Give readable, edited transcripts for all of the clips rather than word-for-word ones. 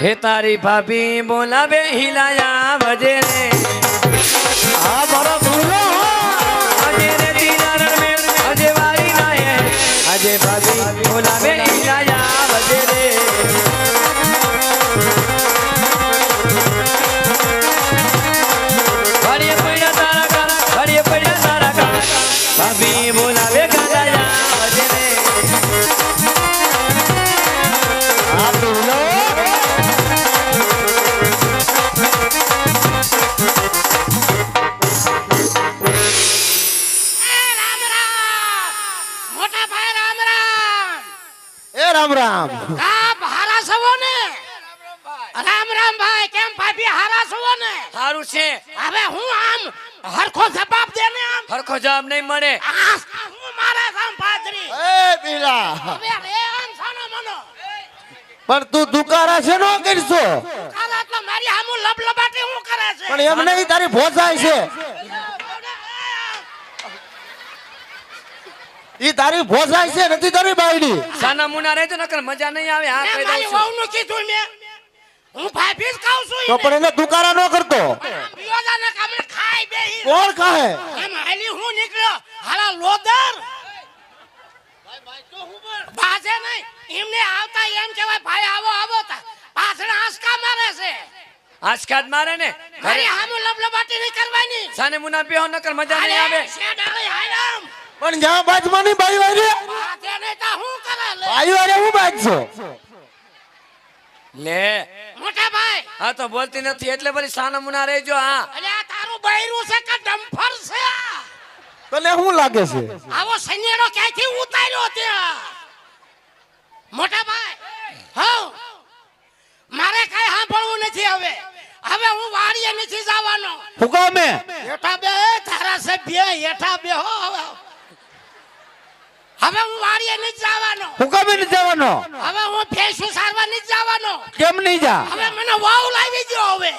હે તારી ભાભી બોલાવે હિલાયા વજે રે હા મારા ભૂલો અજે રે તીરણ મે અજે વારી ના હે અજે ભાભી બોલાવે હિલાયા વજે રે ઘડીએ પડ્યા તારા ગાના ઘડીએ પડ્યા તારા ગાના ભાભી બોલાવે ગાયા વજે રે હા ભૂલો રામ રામ આપ હારા સવો ને રામ રામ ભાઈ કેમ ભાભી હારા સવો ને સારું છે હવે હું આમ હરખો જવાબ દે ને આમ હરખો જવાબ નહીં મળે હું મારે સામ પાદરી એ પીલા હવે રે આમ સાનો મનો પણ તું દુકારા છે નો કરશો કાલા તો મારી હામુ લબલબાટી હું કરે છે પણ એમ નહીં તારી ભોજાય છે ઈ તારી ભોજાય છે નથી તારી બાયડી સાના મુના રહેજો નકર મજા નહીં આવે હા કહી દઉં મારી છું વહુ નું કીધું મે હું ભાભી જ ખાઉં છું તો પણ એને દુકારા નો કરતો બિયોદાને કામે ખાઈ બેહી કોણ કાહે એમ હાલી હું નીકળ્યો હાલા લોદર બાજે નહીં એમને આવતા એમ કહેવાય ભાઈ આવો આવો તા પાછળ આંસકા મારે છે આજકાદ મારે ને ઘરે હામુ લબલબાટી નહીં કરવાની સાને મુના બેહો નકર મજા નહીં આવે શેડાળી હાયરામ પણ જ્યાં બાજમાં ની બાઈ વારે બાજે નહીં તા હું કરે લે બાઈ વારે હું બાજશો લે મોટા ભાઈ હા તો બોલતી નથી એટલે બધી સાના મુના રહેજો હા અલે આ તારું બૈરું છે કે ડમ્ફર છે તને શું લાગે છે આવો સનેડો ક્યાંથી ઉતાર્યો ત્યાં મોટા ભાઈ હા મારે કઈ સાંભળવું નથી હવે હવે હું વાડીએ નથી જવાનો હુકામે હેઠા બે ધારાસભ્ય હેઠા બે હો હવે હું વાડીએ નથી જવાનો હુકામે નથી જવાનો હવે હું ભેંસું સારવા નથી જવાનો કેમ નહીં જા હવે મને વાવ લાવી દો હવે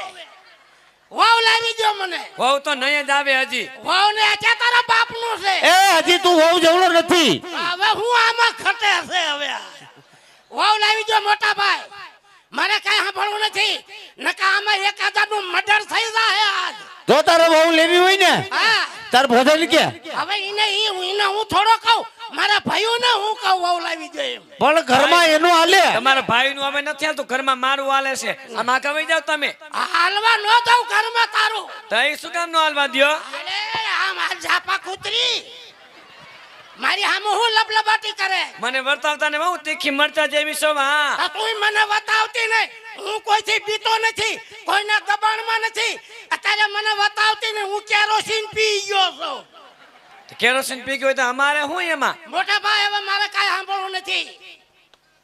વાવ લાવી દો મને વહુ તો નહીં જ આવે હજી વાવ ને આજે તારા બાપનું છે એ હજી તું બહુ જવડો નથી હવે હું આમાં ખટે છે હવે વાવ લાવી દો મોટા ભાઈ મારે કઈ સાંભળવું નથી નકા આમાં એકાદાનું મર્ડર થઈ જાય આજ જો તારે બહુ લેવી હોય ને હા તાર ભોજન કે હવે એને હું થોડો કહું મારા ભાઈઓને હું કહું વાવ લાવી દો એમ પણ ઘરમાં એનું હાલે તમારા ભાઈ નું હવે નથી હાલતું ઘરમાં મારું હાલે છે આમાં કવાઈ જાવ તમે હાલવા ન દઉં ઘરમાં તારું તો એ શું કામ નો હાલવા દ્યો અરે આ માર ઝાપા કૂતરી મારી હામું હું લબલબાટી કરે મને વર્તાવતા ને બહુ તીખી મરચા જેવી છો હા આ તું મને બતાવતી નહીં હું કોઈથી પીતો નથી કોઈના દબાણમાં નથી અત્યારે મને બતાવતી નહીં હું કેરોસીન પી ગયો છું કેરોસીન પી ગયો તો અમારે શું એમાં મોટા ભાઈ હવે મારે કાંઈ સાંભળવું નથી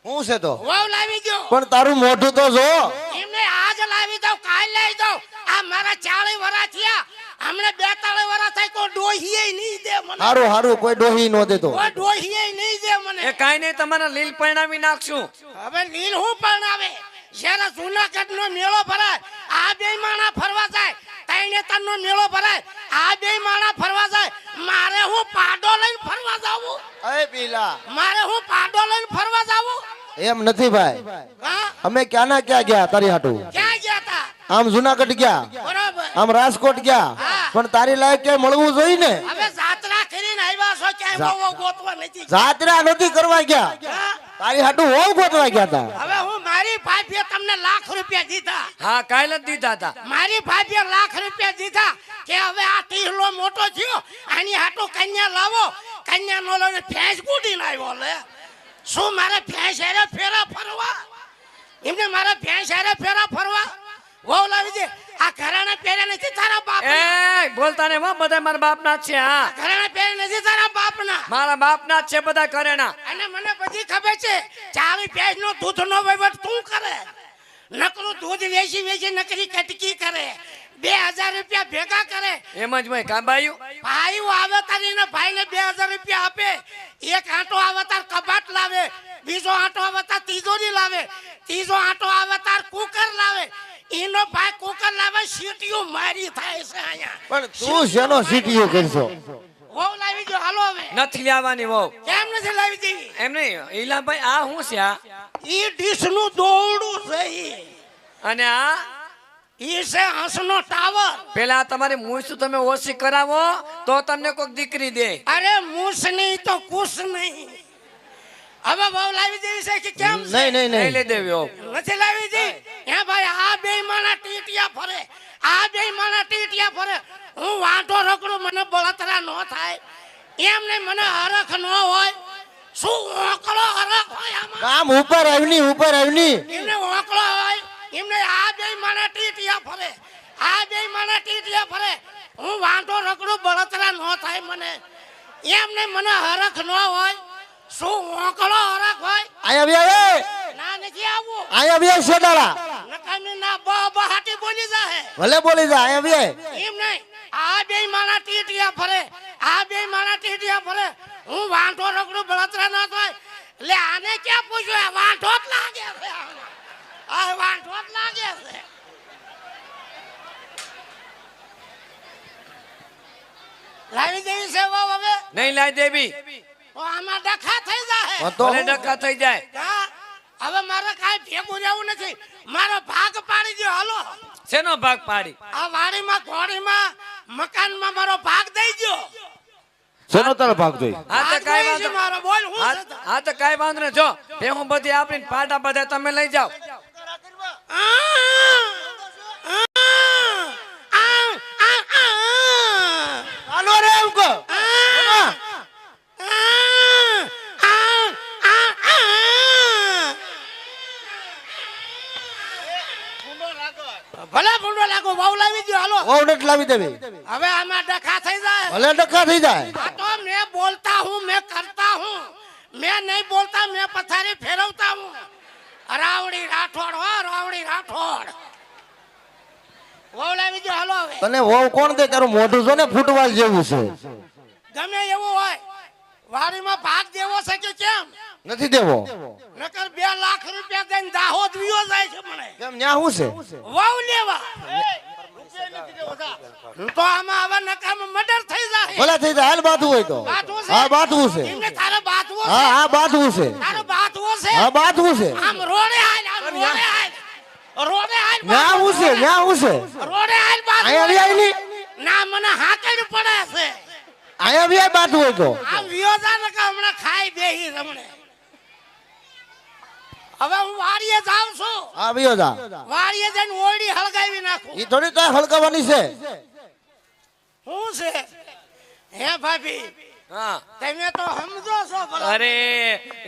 હું છે તો વાવ લાવી દો પણ તારું મોઢું તો જો એમને આજ લાવી દઉં કાલ લઈ દઉં આ મારા 40 વર્ષ થયા હમણે 42 વર્ષ થાય કોઈ ડોહીએ નહીં દે મને હારું હારું કોઈ ડોહી નો દેતો કોઈ ડોહીએ નહીં દે મને એ કાઈ નહીં તમારા લીલ પરિણામી નાખશું હવે લીલ હું પરણાવે જ્યારે જૂનાગઢ નો મેળો ભરાય આ બે માણા ફરવા જાય તૈણેતર નો મેળો ભરાય આ બે માણા ફરવા જાય મારે હું પાડો લઈને ફરવા જાવું એ પીલા મારે હું પાડો લઈને ફરવા જાવું એમ નથી ભાઈ હા અમે ક્યાં ના ક્યાં ગયા તારી હાટું ક્યાં ગયા તા આમ જુનાગઢ ગયા બરોબર આમ રાજકોટ ગયા હા. પણ તારી લાયક ક્યાંય મળવું જોઈએ ને હવે જાત્રા કરીને આવ્યા છો ક્યાંય બહુ ગોતવા નથી જાત્રા નથી કરવા ગયા હા? તારી હાટું હોવ ગોતવા ગયા તા હવે હું મારી ભાભીએ તમને લાખ રૂપિયા દીધા હા કાલ જ દીધા હતા મારી ભાભીએ લાખ રૂપિયા દીધા કે હવે આ ટીહલો મોટો થયો આની હાટું કન્યા લાવો કન્યા નો લઈને ભેંસ કૂટીને આવ્યો લે શું મારે ભેંસ હારે ફેરા ફરવા એમને મારે ભેંસ હારે ફેરા ફરવા વહુ લાવી દે આ ઘરાણા પહેર્યા નથી તારા બાપ એ બોલતા ને બધા મારા બાપના જ છે હા ઘરાણા પહેર્યા નથી તારા બાપના મારા બાપના જ છે બધા કરેણા અને મને બધી ખબર છે 40 ભેંસ નો દૂધ નો વહીવટ તું કરે નકરું દૂધ વેચી વેચી નકરી કટકી કરે 2000 રૂપિયા ભેગા કરે એમ જ ભાઈ કાબાયું ભાઈ આવે તારીને ભાઈને 2000 રૂપિયા આપે એક આંટો આવે તાર કબાટ લાવે બીજો આંટો આવે તાર તિજોરી લાવે ત્રીજો આંટો આવે તાર કુકર લાવે એનો ભાઈ કુકર લાવે સીટીઓ મારી થાય છે અહીંયા પણ તું શેનો સીટીઓ કરશો વહુ લાવી જો હાલો હવે નથી લેવાની વહુ કેમ નથી લાવી દેવી એમ નહીં ઈલાભાઈ આ શું છે આ ઈ ડીશ નું દોરડું છે ઈ અને આ ઈ છે હંસનો ટાવર. પેલા તમારી મૂછ તમે ઓછી કરાવો તો તમને કોઈક દીકરી દે. અરે મૂસ નહીં તો કુશ નહીં. હવે બહુ લાવી દેવી છે કે કેમ છે? નહીં નહીં નહીં નહીં લઈ દેવી હો. નથી લાવી દી. હે ભાઈ આ બે માણા ટીટિયા ફરે. આ બે માણા ટીટિયા ફરે. હું વાંઢો રગડું મને બળતરા ન થાય. એમ નહીં મને હરખ ન હોય. શું ઓકળો હરખ હોય આમાં? કામ ઉપર આવની એમને ઓકળો હોય. એમને આ બે માણા ટીટિયા ફરે. આ બે માણા ટીટિયા ફરે. હું વાંઢો રગડું બળતરા ન થાય મને. એમ નહીં મને હરખ ન હોય. શું ઓકળો હરખ હોય? આયા બિયા ના નથી આવું. આયા બિયા શેડાળા નકામી ના બહાટી બોલી જાહે. ભલે બોલી જા આયા બિયા એમ નહીં. આ બે માણા ટીટિયા ફરે. આ બે માણા ટીટિયા ફરે. હું વાંઢો રગડું બળતરા ન થાય. એટલે આને ક્યાં પૂછ્યું? આ વાંઢો જ લાગે છે. આ વાંઢો જ લાગે છે. લાવી દેવી છે વાવ હવે. નહીં લાઈ દેવી. તો આમાં ડખા થઈ જાહે. તો ભલે ડખા થઈ જાય. હા, હવે મારે કાંઈ ભેગું રહેવું નથી. મારો ભાગ પાડી દો હાલો. શેનો ભાગ પાડી? આ વાડીમાં ઘોડીમાં મકાનમાં મારો ભાગ દઈ દો. શેનો તારો ભાગ જોઈ હા તો ભાગ કાંઈ જોઈએ છે વાંધો મારો. બોલ હું છે તો? હા તો કાંઈ વાંધો નહીં. જો હું બધી આપણી પાટા બધા તમે લઈ જાઓ. હાલો રે એમ કહો ભલે ભૂંડો લાગો બહુ લાવી દો હાલો. ઓ નથી લાવી દેવી હવે આમાં ડખા થઈ જાય. ભલે ડખા થઈ જાય આ તો मैं बोलता हूँ मैं करता हूँ. मैं नहीं बोलता मैं पथारी फेरवता हूँ. રાવડી રાઠોડ હો રાવડી રાઠોડ. બહુ લાવી દો હાલો હવે. તને વહુ કોણ દે તારું મોઢું જો ને ફૂટવાલ જેવું છે ગમે એવું હોય વાડીમાં ભાગ દેવો છે કે કેમ? નથી દેવો નકર 2 લાખ રૂપિયા દઈને દાહોદ વિયો જાય છે મને. કેમ ન્યા શું છે વહુ લેવા. તો આમાં હવે નકામાં મર્ડર થઈ જાય. ભલે થઈ જાય હાલ બાથવું હોય તો બાથવું છે? હા બાથવું છે એમને તારે બાથવો છે? હા હા બાથવું છે તારે બાથવો છે? હા બાથવું છે આમ રોડે હાલ આમ રોડે હાલ. રોડે હાલ ન્યા બાથવો શું છે ન્યા શું છે રોડે હાલ બાથવો. અહીંયા બી આવીની ના મને હાકેડ પડે છે. અહીંયા બી બાથવું હોય તો આમ વિયોજા નકા હમણાં ખાઈ બેહી રમણે. હવે હું વાડીએ જાઉં છું. હા બીજો જા વાડીએ જઈને ઓરડી હળગાવી નાખું. ઈ થોડી તાર હલકાવાની છે શું છે? હે ભાભી હા. તમે તો સમજો છો ભલા. અરે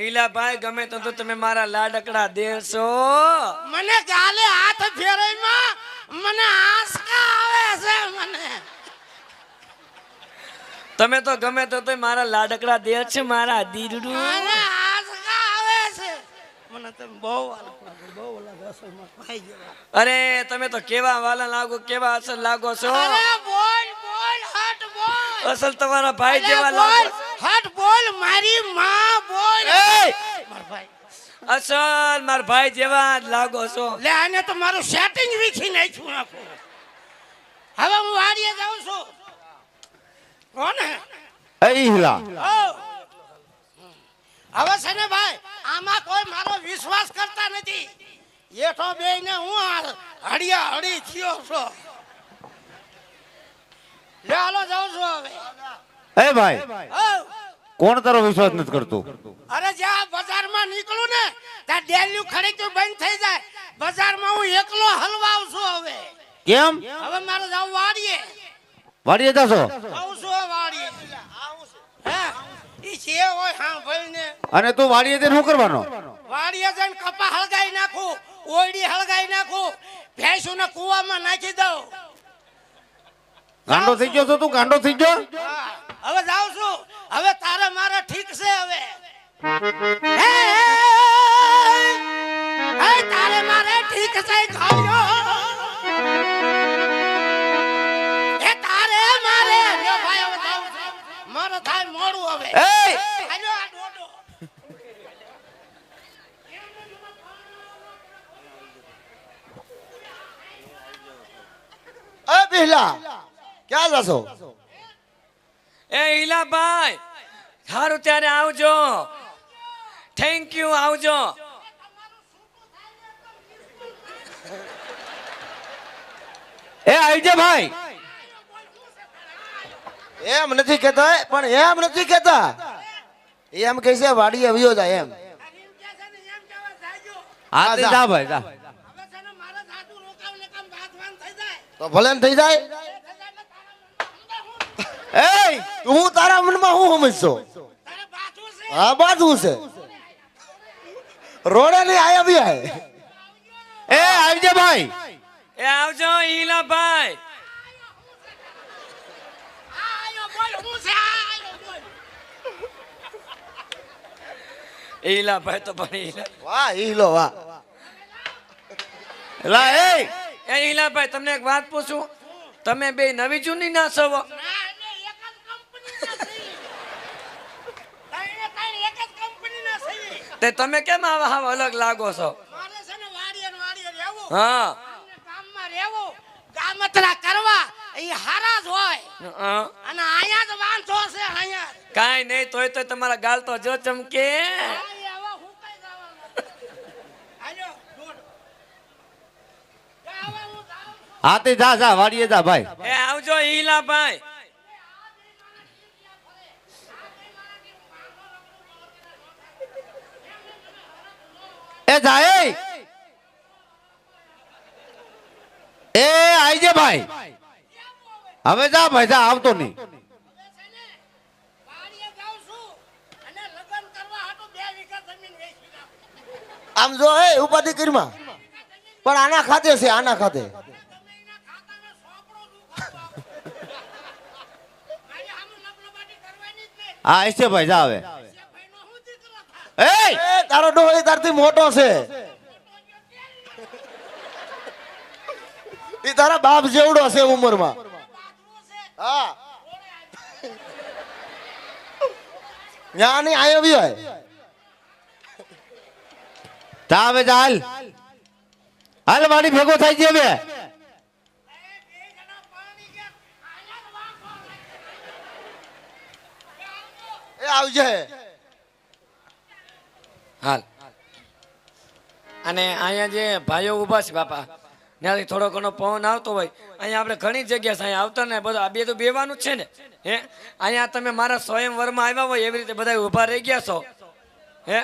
ઈલાભાઈ ગમે તો તમે મારા લાડકડા દેશો. મને ગાલે હાથ ફેરવીમાં મને આંસકા આવે છે મને. તમે તો ગમે તો મારા લાડકડા દે છે મારા દીરડું. મને આંસકા આવે છે. મને તો બહુ બહુ રસોઈમાં ખાઈ ગયો. અરે તમે તો કેવા વાલા લાગો કેવા અસલ લાગો છો. અરે બોલ બોલ હટ બોલ. અસલ તમારા ભાઈ અરે જેવા બોલ લાગો. હટ બોલ મારી માં બોલ. એ માર ભાઈ અસલ મારા ભાઈ જેવા જ લાગો છો. લે આને તો મારું સેટિંગ વીખી નાખ્યું આખું. હવે હું વાડીએ જાઉં છું. કોણ હે? એ હિલા ઓ. હવે છે ને ભાઈ આમાં કોઈ મારો વિશ્વાસ કરતા નથી. એઠો બેયને હું હડિયા હડી થયો છો. લે હાલો જાઉં છું હવે. એ ભાઈ ઓ. કોણ તારો વિશ્વાસ નથી કરતું અરે જ્યાં બજારમાં નીકળું ને ત્યાં ડેલી ખરીદું બંધ થઈ જાય. બજારમાં હું એકલો હલવાવ છું હવે. કેમ હવે મારે જાવ વાડીએ. વાડીએ જશો જાઉં છું વાડીએ. હે ઈ છે હોય હા ભાઈ ને. અને તું વાડીએ જઈને શું કરવાનો વાડીએ જઈને કપા હળગાઈ નાખું. ઓયડી હળગાઈ નાખું. ભેંસુને કૂવામાં નાખી દઉં. ગાંડો થઈ ગયો છો તું ગાંડો થઈ ગયો હા, હવે જાઉં છું. હવે તારે મારે ઠીક છે હવે. હે, હે, તારે મારે ઠીક છે ખાયો. એ તારે મારે લ્યો ભાઈ હવે જાઉં છું. મારે થાય મોડું હવે. એ આજો આ ડોડો. એ બિહલા ક્યાં જશો એ ઈલાભાઈ સારું ત્યારે આવજો. થેન્ક યુ આવજો. એ આઈજે ભાઈ એમ નથી કેતા પણ એમ નથી કેતા એમ કહે છે વાડીએ વયો જાય એમ એમ કે છે ને એમ કહેવા જાજો. હા તે જા ભાઈ જા હવે છે ને મારે જાદુ રોકાવને કામ બાથવાન થઈ જાય. તો ભલે ને થઈ જાય થઈ જાય એટલે તારા મનમાં હું? એ હું તારા મનમાં હું સમજશો તારે બાથવું છે? હા બાજુ છે રોડે ની આયા બી આય એ આઈજે ભાઈ એ આવજો ઈલાભાઈ. આ આયો બોલ હું છે? આ આયો બોલ. ઈલાભાઈ તો પણ ઈલા. વાહ ઈલો વાહ લા એ એ ઈલાભાઈ તમને એક વાત પૂછું, તમે બે નવી જૂની ના છો? ના એટલે એક જ કંપનીના છીએ. ત્રણે એક જ કંપનીના છીએ. તે તમે કેમ આવા હાવ અલગ લાગો છો? મારે છે ને વાડીએ ને વાડીએ રહેવું. હા અને ગામમાં રહેવું, ગામતરા કરવા એ હારા જ હોય. હા. અને અહીંયા જ વાંધો છે અહીંયા જ. કાંઈ નહીં તોય તો તમારા ગાલ તો જો ચમકે. આ એ હવે હુકાઈ જવાનું. હાલો, દોડ. જા હવે હું જાઉં છું. હા તે જા જા વાડીએ જા ભાઈ એ આવજો ઈલાભાઈ. એ જા એ આઈજે ભાઈ હવે જા ભાઈ જા આવતો નહીં હવે છે ને વાડીએ જાઉં છું અને લગ્ન કરવા હાટુ 2 વીઘા જમીન વેચી નાખું. આમ જો એ ઉપાધિ કરીમાં પણ આના ખાતે છે આના ખાતે તમે એના ખાતાનો સોપડો દુખાતો આપો. મારી સામે લબલબાટી કરવાની જ નહીં. હા આઈશે ભાઈ જા હવે ભાઈનો હું દીકરો થાય. એ એ તારો ડોહો તારથી મોટો છે એ તારા બાપ જેવડો છે ઉંમરમાં હા ન્યા ની આયો બી હોય જા હવે જા હાલ હાલ વાડી ભેગો થાય છે હવે એ બે જણા પાણી ગયા. આયા જ વાંખો એ આવજે હાલ. અને અહીંયા જે ભાઈઓ ઊભા છે બાપા, ત્યાંથી થોડો ઘણો પવન આવતો હોય, અહીંયા આપણે ઘણી જગ્યા છે અહીંયા આવતા ને બધું આ બે તો બેવાનું જ છે ને. હે અહીંયા તમે મારા સ્વયંવરમાં આવ્યા હોય એવી રીતે બધા ઊભા રહી ગયા છો. હે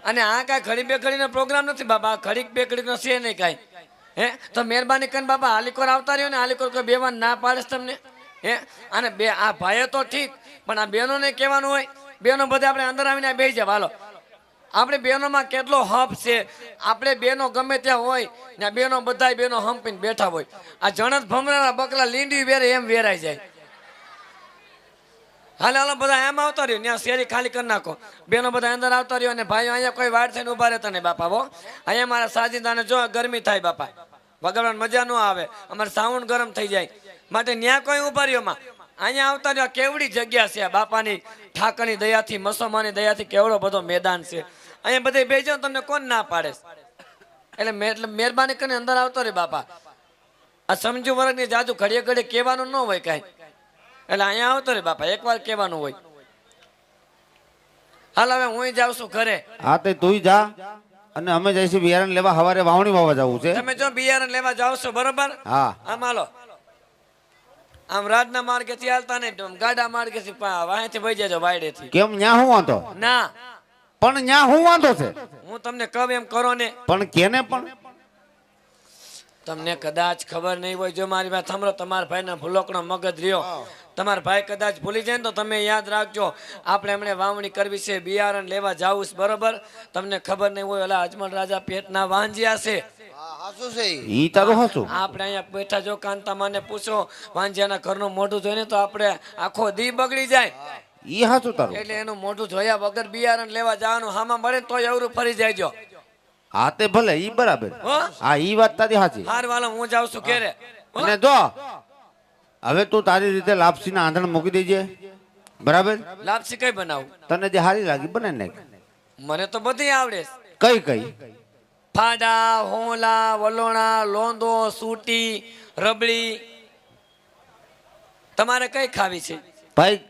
અને આ કાંઈ ઘડી બે ઘડીનો પ્રોગ્રામ નથી બાપા, આ ઘડીક બે ઘડીનો છે નહીં કાંઈ. હે તો મહેરબાની કરીને બાપા હાલીકોર આવતા રહ્યો ને, હાલીકોર કોઈ બેવાન ના પાડે તમને. હે અને બે આ ભાઈઓ તો ઠીક, પણ આ બહેનોને કહેવાનું હોય, બહેનો બધા આપણે અંદર આવીને બેસી જાય. હાલો, આપણે બહેનોમાં કેટલો હપ છે, આપણે બહેનો ગમે ત્યાં હોય ને બહેનો બધા બહેનો હંપીને બેઠા હોય. આ જણસ ભમરાના બકલા લીંડી વેરે એમ વેરાઈ જાય. હાલે હાલો બધા એમ આવતા રહ્યો, ત્યાં શેરી ખાલી કરી નાખો, બહેનો બધા અંદર આવતા રહ્યો. અને ભાઈઓ અહીંયા કોઈ વાડ થઈને ઉભા રહેતા નહીં બાપા. હો અહીંયા મારા સાજીદાને જો ગરમી થાય બાપા, વગાડવાની મજા ન આવે, અમારે સાઉન્ડ ગરમ થઈ જાય, માટે ન્યા કોઈ ઉભા રહ્યો માં અહીંયા આવતા રહ્યો. કેવડી જગ્યા છે આ બાપાની ઠાકરની દયાથી, મસોમાની દયાથી કેવડો બધો મેદાન છે. અહીંયા બધે બેસજો તમને કોણ ના પાડે. એટલે મહેરબાની કરીને અંદર આવતો રે બાપા. આ સમજુ વર્ગની જાજુ ઘડીએ ઘડીએ કહેવાનું ન હોય કાંઈ, એટલે અહીંયા આવતો રે બાપા, એકવાર કહેવાનું હોય. હાલ હવે હું જાઉં છું ઘરે. હા તે તું જા અને અમે જઈશું બિયારણ લેવા, સવારે વાવણી વાવવા જવું છે. તમે જો બિયારણ લેવા જાવ છો બરોબર, હા આમ હાલો, આમ રાજના માર્ગેથી હાલતા નહીં, ગાડા માર્ગેથી વાંહેથી વહી જજો વાયડેથી. કેમ ન્યા હું વાંધો ના પણ ન્યા હું વાંધો છે હું તમને કહું એમ કરો ને. પણ કેને પણ તમને કદાચ ખબર નહીં હોય, જો મારી વાત સાંભળો, તમારા ભાઈના ભૂલોકનો મગજ રહ્યો, તમારા ભાઈ કદાચ ભૂલી જાય ને તો તમે યાદ રાખજો, આપણે એમણે વાવણી કરવી છે, બિયારણ લેવા જાવું છે બરોબર. તમને ખબર નહીં હોય, ઓલા અજમલ રાજા પેટના વાંજિયા છે, હાસુ છે ઈ તારું હસું આપણે અહીંયા બેઠા જો કાંતામાને પૂછો, વાંજિયાના ઘરનું મોઢું જોઈને તો આપણે આખો દી બગડી જાય. ઈ હસું તારું. એટલે એનું મોઢું જોયા વગર બિયારણ લેવા જવાનું, હામાં મળે તો અવરું ફરી જાયજો. હા તે ભલે ઈ બરાબર. હો હા ઈ વાત તારી સાચી. હાર વાલો હું જાઉં છું ઘેરે. હો? અને જો હવે તું તારી રીતે લાપસીના આંધણ મૂકી દેજે, બરાબર? લાપસી કઈ બનાવું? તને જે હારી લાગી બનાવી નાખ. મને તો બધી આવડે છે. કઈ કઈ ફાડા, હોલા, વલોણા, લોંદો, સૂટી, રબડી. તમારે કઈ ખાવી છે? ભાઈ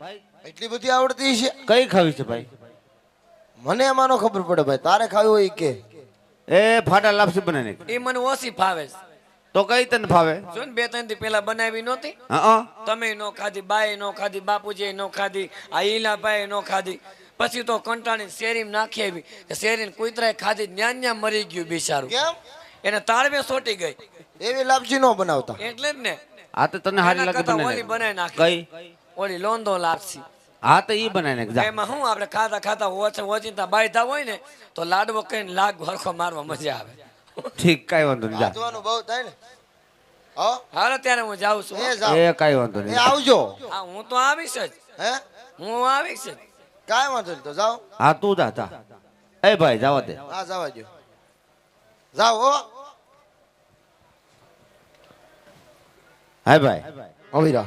એટલી બધી આવડતી છે કઈ ખાવી છે ભાઈ? મને એમાં નો ખબર પડે ભાઈ તારે ખાવી હોય કે એ ફાટા લાપસી બનાવી નાખ. એ મને ઓછી ફાવે છે. તો કઈ તને ભાવે? જો ને 2-3 દી પેલા બનાવી નહોતી, હા તમે નો ખાધી, બાઈ નો ખાધી, બાપુજી નો ખાધી, આ ઈલાભાઈ નો ખાધી. પછી તો કંટાળી શેરીમાં નાખી આવી, શેરીને કૂતરાએ ખાધી, ન્યા ન્યા મરી ગયું બિચારું. કેમ એને તાળવે સોટી ગઈ. એવી લાપસી નો બનાવતા? એટલે જ ને આ તો તને હારી એના લાગે કરતાં બનાવી ઓલી બનાવી નાખી. કઈ? ઓલી લોંદો લાપસી. હા તો ઈ બનાવી નાખ જા. એમાં શું આપણે ખાતા ખાતા ઓચિંતા બાયધા હોય ને તો લાડવો કઈને લાગ હરખો મારવા મજા આવે. ઠીક, કઈ વાંધો નહીં જા. હાથવાનું બહુ થાય ને. હો હાલો ત્યારે હું જાઉં છું. એ જાઓ. એ કઈ વાંધો એ નહીં. આવજો. હા હું તો આવીશ જ, હે હું આવીશ જ. કાંઈ વાંધો નહીં, તો જાઓ. હા તું જા જા. એ ભાઈ જવા દે. હા જવા દો. જાઓ હો. હા ભાઈ અવિરા